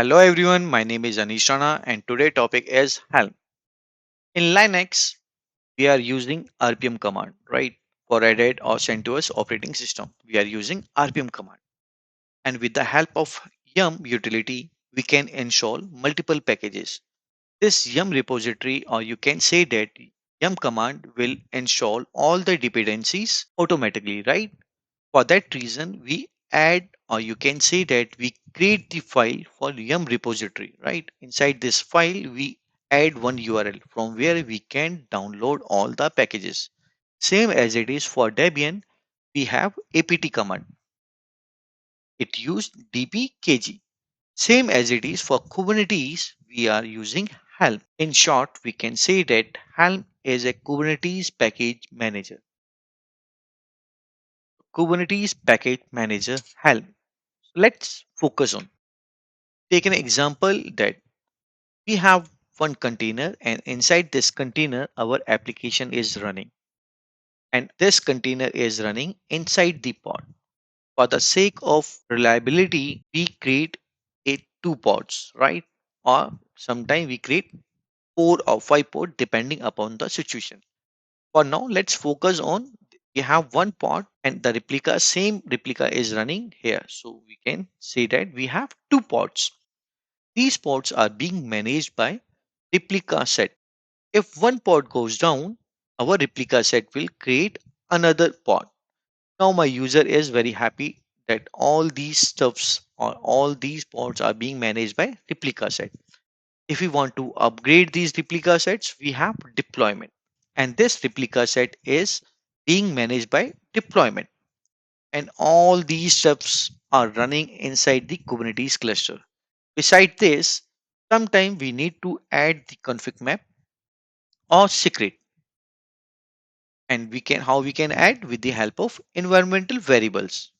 Hello everyone, my name is Anish Rana and today topic is Helm. In Linux, we are using RPM command, right? For Red Hat or CentOS operating system, we are using RPM command. And with the help of yum utility, we can install multiple packages. This yum repository, or you can say that yum command will install all the dependencies automatically, right? For that reason, we add, or you can say that we create the file for yum repository, right? Inside this file, we add one URL from where we can download all the packages. Same as it is for Debian, we have apt command. It used dpkg. Same as it is for Kubernetes, we are using Helm. In short, we can say that Helm is a Kubernetes package manager. Kubernetes package manager Helm. Let's focus on. Take an example that we have one container and inside this container our application is running and this container is running inside the pod. For the sake of reliability, we create a two pods, right? Or sometimes we create four or five pods depending upon the situation. For now, let's focus on we have one pod and the replica, same replica is running here. So we can say that we have two pods. These pods are being managed by replica set. If one pod goes down, our replica set will create another pod. Now my user is very happy that all these stuffs or all these pods are being managed by replica set. If we want to upgrade these replica sets, we have deployment. And this replica set is being managed by deployment. And all these steps are running inside the Kubernetes cluster. Beside this, sometimes we need to add the config map or secret, and we can how we can add with the help of environmental variables.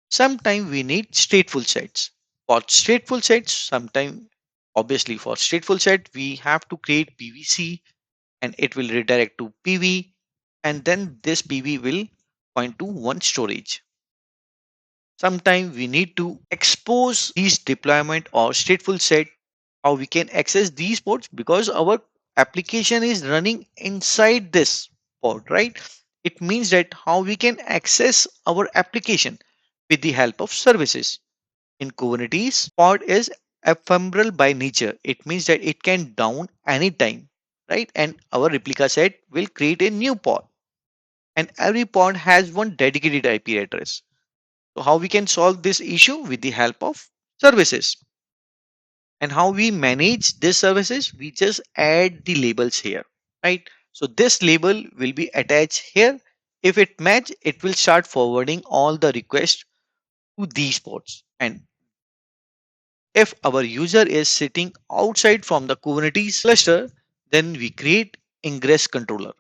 Sometimes we need stateful sets. For stateful sets, sometimes obviously for stateful set we have to create PVC and it will redirect to PV, and then this PV will point to one storage. Sometimes we need to expose these deployment or stateful set, how we can access these ports because our application is running inside this port, right? It means that how we can access our application with the help of services. In Kubernetes, pod is ephemeral by nature. It means that it can down anytime, right? And our replica set will create a new pod, and every pod has one dedicated IP address. So how we can solve this issue with the help of services? And how we manage these services, we just add the labels here, right? So this label will be attached here. If it match, it will start forwarding all the requests to these ports. And if our user is sitting outside from the Kubernetes cluster, then we create ingress controller.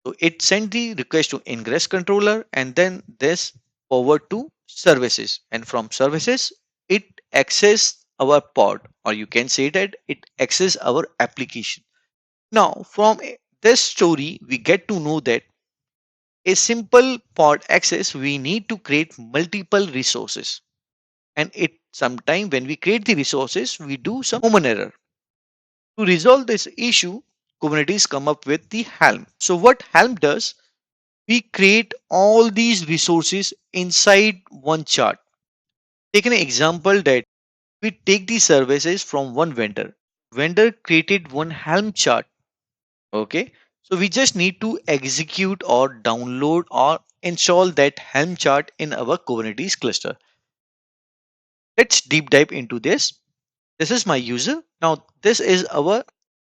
So it send the request to ingress controller and then this forward to services, and from services it access our pod, or you can say that it access our application. Now from this story we get to know that a simple pod access we need to create multiple resources, and it sometime when we create the resources we do some human error. To resolve this issue, Kubernetes come up with the Helm. So what Helm does, we create all these resources inside one chart. Take an example that we take the services from one vendor. Vendor created one Helm chart. Okay. So we just need to execute or download or install that Helm chart in our Kubernetes cluster. Let's deep dive into this. This is my user. Now this is our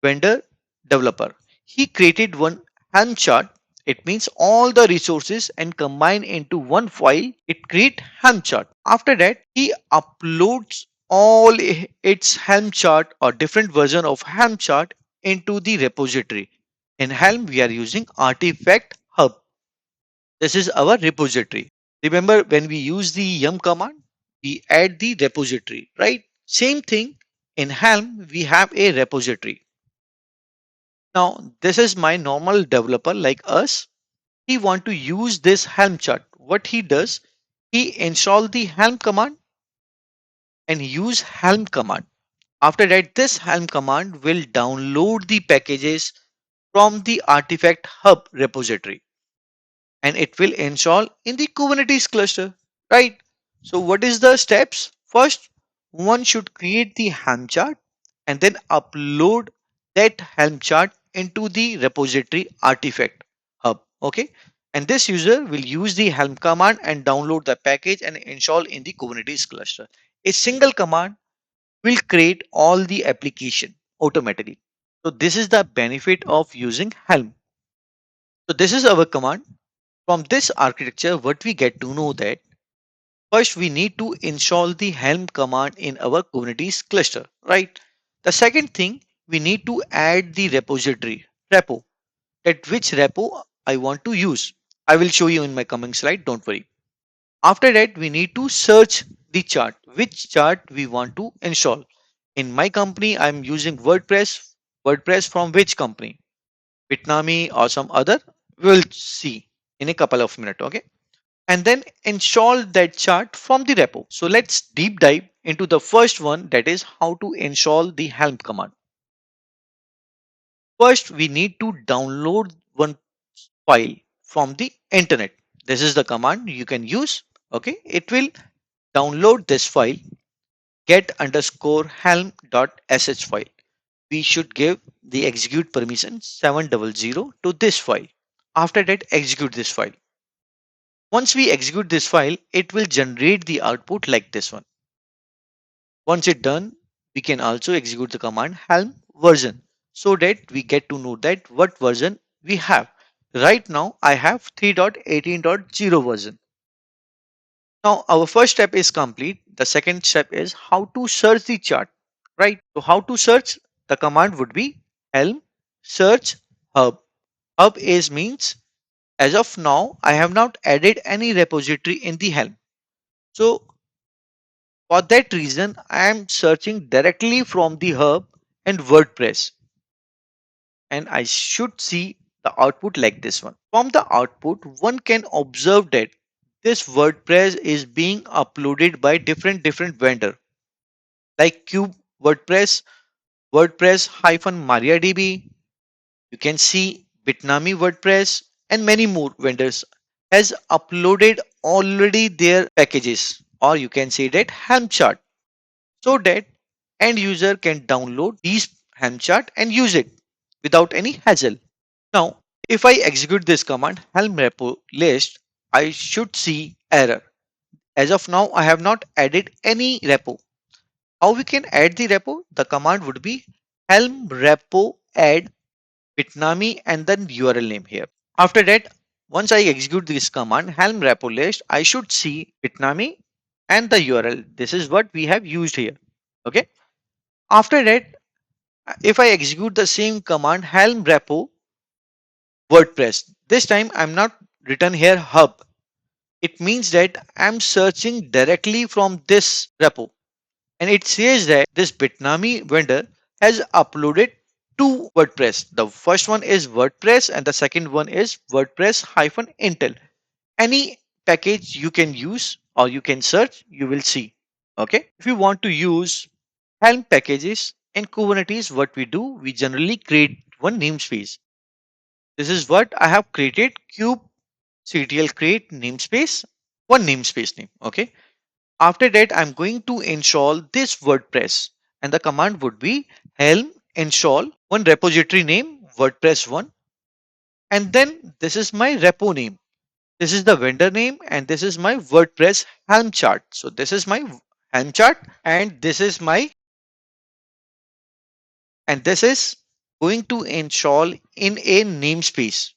vendor developer. He created one Helm chart. It means all the resources and combine into one file. It create Helm chart. After that, he uploads all its Helm chart or different version of Helm chart into the repository. In Helm, we are using artifact hub. This is our repository. Remember when we use the yum command, we add the repository, right? Same thing in Helm, we have a repository. Now, this is my normal developer like us. He want to use this Helm chart. What he does, he install the Helm command and use Helm command. After that, this Helm command will download the packages from the artifact hub repository and it will install in the Kubernetes cluster, right? So what is the steps? First, one should create the Helm chart and then upload that Helm chart into the repository artifact hub. Okay. And this user will use the Helm command and download the package and install in the Kubernetes cluster. A single command will create all the application automatically. So this is the benefit of using Helm. So this is our command. From this architecture, what we get to know that first we need to install the Helm command in our Kubernetes cluster, right? The second thing, we need to add the repository repo. That which repo I want to use. I will show you in my coming slide. Don't worry. After that, we need to search the chart. Which chart we want to install. In my company, I'm using WordPress. WordPress from which company? Bitnami or some other? We'll see in a couple of minutes. Okay. And then install that chart from the repo. So let's deep dive into the first one, that is how to install the Helm command. First, we need to download one file from the internet. This is the command you can use. Okay, it will download this file get underscore helm.sh file. We should give the execute permission 700 to this file. After that, execute this file. Once we execute this file, it will generate the output like this one. Once it's done, we can also execute the command helm version so that we get to know that what version we have. Right now, I have 3.18.0 version. Now, our first step is complete. The second step is how to search the chart, right? So, how to search? The command would be helm search hub. Hub is means as of now, I have not added any repository in the helm. So, for that reason, I am searching directly from the hub and WordPress, and I should see the output like this one. From the output, one can observe that this WordPress is being uploaded by different vendor like Cube WordPress, WordPress-MariaDB. You can see Bitnami WordPress and many more vendors has uploaded already their packages, or you can say that Helm chart, so that end user can download these Helm chart and use it without any hassle. Now, if I execute this command helm repo list, I should see error. As of now, I have not added any repo. How we can add the repo? The command would be helm repo add bitnami and then URL name here. After that, once I execute this command helm repo list, I should see bitnami and the URL. This is what we have used here. Okay. After that, if I execute the same command helm repo WordPress, this time I'm not written here hub. It means that I'm searching directly from this repo, and it says that this Bitnami vendor has uploaded two WordPress. The first one is WordPress and the second one is WordPress-Intel. Any package you can use or you can search, you will see. Okay. If you want to use Helm packages in Kubernetes, what we do, we generally create one namespace. This is what I have created kubectl create namespace, one namespace name. Okay. After that, I'm going to install this WordPress and the command would be helm install one repository name WordPress 1, and then this is my repo name. This is the vendor name and this is my WordPress Helm chart. So this is my Helm chart and this is going to install in a namespace.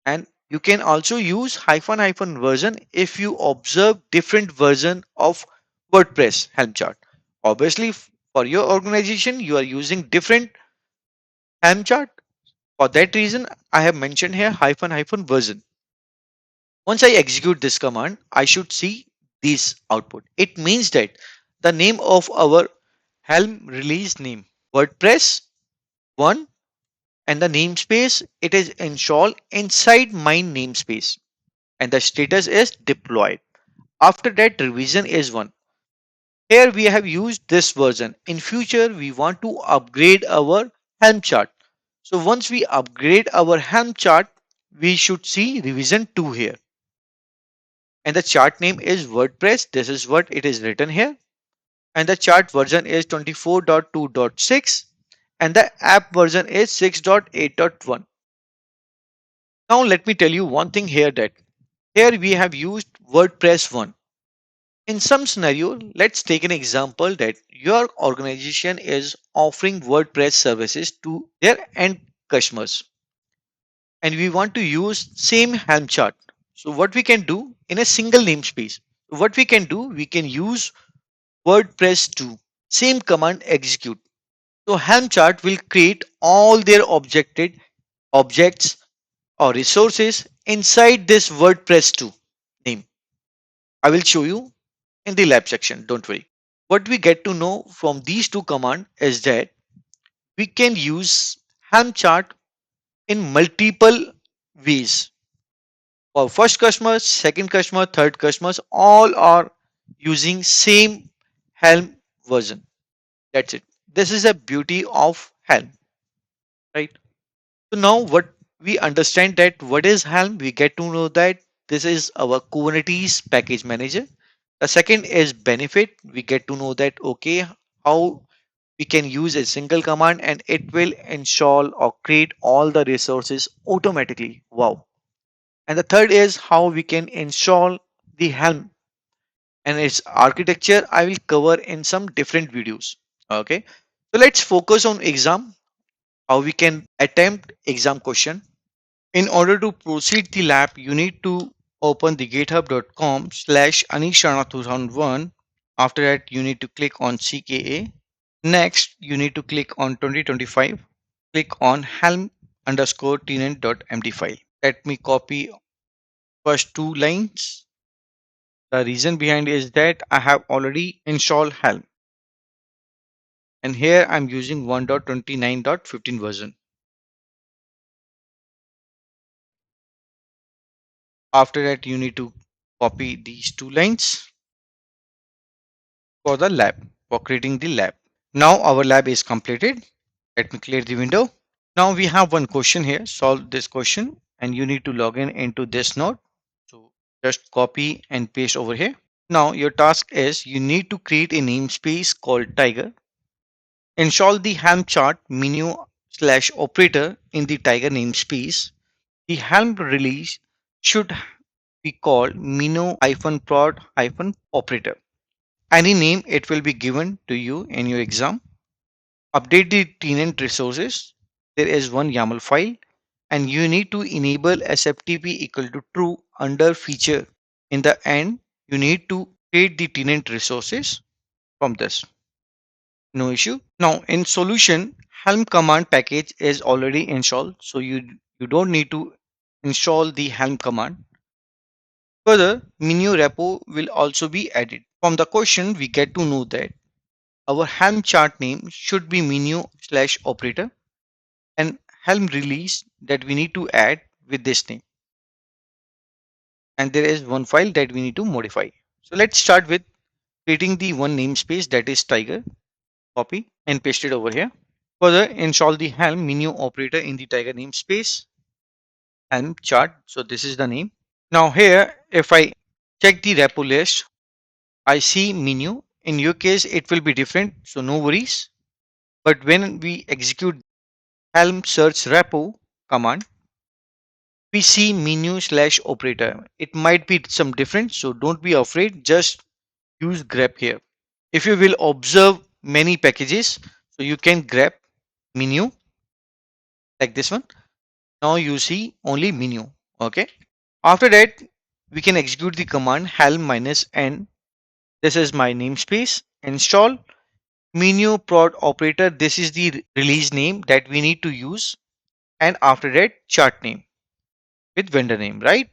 And you can also use hyphen version if you observe different version of WordPress Helm chart. Obviously, for your organization, you are using different Helm chart. For that reason, I have mentioned here hyphen version. Once I execute this command, I should see this output. It means that the name of our Helm release name, WordPress 1, and the namespace, it is installed inside my namespace and the status is deployed. After that, revision is one. Here we have used this version. In future, we want to upgrade our Helm chart. So once we upgrade our Helm chart, we should see revision 2 here. And the chart name is WordPress. This is what it is written here. And the chart version is 24.2.6 and the app version is 6.8.1. Now let me tell you one thing here, that here we have used WordPress 1. In some scenario, let's take an example that your organization is offering WordPress services to their end customers and we want to use same Helm chart. So what we can do in a single namespace, what we can do, we can use WordPress 2, same command execute. So Helm chart will create all their objects or resources inside this WordPress 2 name. I will show you in the lab section, don't worry. What we get to know from these two commands is that we can use Helm chart in multiple ways. For first customer, second customer, third customers, all are using same Helm version. That's it. This is a beauty of Helm, right? So now what we understand, that what is Helm, we get to know that this is our Kubernetes package manager. The second is benefit. We get to know that okay, how we can use a single command and it will install or create all the resources automatically. Wow. And the third is how we can install the Helm and its architecture. I will cover in some different videos. Okay. So let's focus on exam, how we can attempt exam question. In order to proceed the lab, you need to open the github.com/anishrana2001. After that, you need to click on CKA. Next, you need to click on 2025. Click on helm underscore tenant.md file. Let me copy first two lines. The reason behind is that I have already installed Helm and here I'm using 1.29.15 version. After that, you need to copy these two lines for the lab, for creating the lab. Now our lab is completed. Let me clear the window. Now we have one question here. Solve this question and you need to log in into this node. So just copy and paste over here. Now your task is you need to create a namespace called Tiger. Install the Helm chart Minio/operator in the Tiger namespace. The Helm release should be called Minio-prod-operator. Any name it will be given to you in your exam. Update the tenant resources. There is one YAML file and you need to enable SFTP equal to true under feature. In the end, you need to create the tenant resources from this. No issue. Now in solution, Helm command package is already installed. So you don't need to install the Helm command. Further, Minio repo will also be added. From the question, we get to know that our Helm chart name should be Minio/operator and Helm release that we need to add with this name. And there is one file that we need to modify. So let's start with creating the one namespace, that is Tiger. Copy and paste it over here. Further, install the Helm Minio operator in the Tiger namespace. Helm chart. So this is the name. Now here, if I check the repo list, I see Minio. In your case, it will be different. So no worries. But when we execute Helm search repo command, we see Minio/operator. It might be some different. So don't be afraid. Just use grep here. If you will observe many packages, so you can grep Minio like this one. Now you see only Minio. Okay. After that, we can execute the command helm-n. This is my namespace. Install Minio prod operator. This is the release name that we need to use. And after that, chart name with vendor name, right?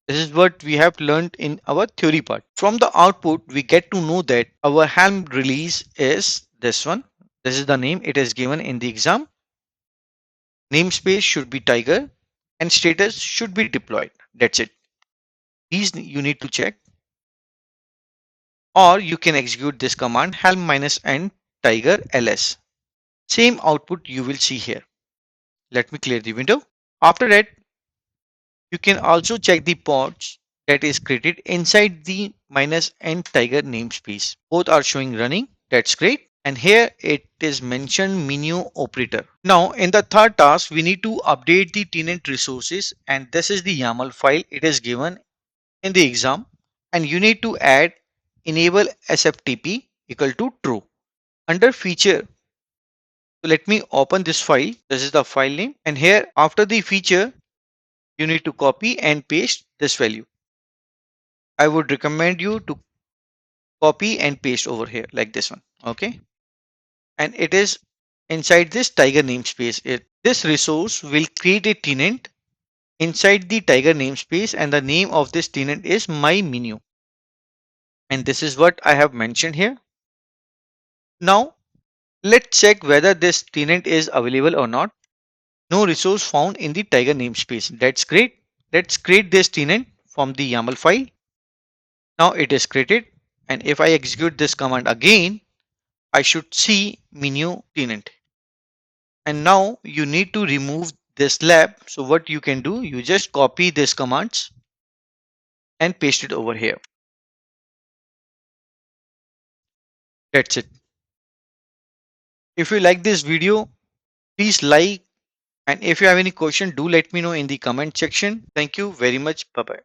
This is what we have learned in our theory part. From the output, we get to know that our Helm release is this one. This is the name it is given in the exam. Namespace should be Tiger and status should be deployed. That's it. These you need to check. Or you can execute this command helm minus n tiger ls. Same output you will see here. Let me clear the window. After that, you can also check the pods that is created inside the minus n tiger namespace. Both are showing running. That's great. And here it is mentioned Minio operator. Now in the third task, we need to update the tenant resources, and this is the YAML file it is given in the exam, and you need to add enable SFTP equal to true under feature. So let me open this file. This is the file name, and here after the feature you need to copy and paste this value. I would recommend you to copy and paste over here like this one. Okay, and it is inside this tiger namespace. This resource will create a tenant inside the tiger namespace, and the name of this tenant is my menu, and this is what I have mentioned here. Now let's check whether this tenant is available or not. No resource found in the tiger namespace. That's great. Let's create this tenant from the YAML file. Now it is created, and if I execute this command again, I should see menu tenant. And now you need to remove this lab. So what you can do, you just copy these commands and paste it over here. That's it. If you like this video, please like, and if you have any question, do let me know in the comment section. Thank you very much. Bye bye.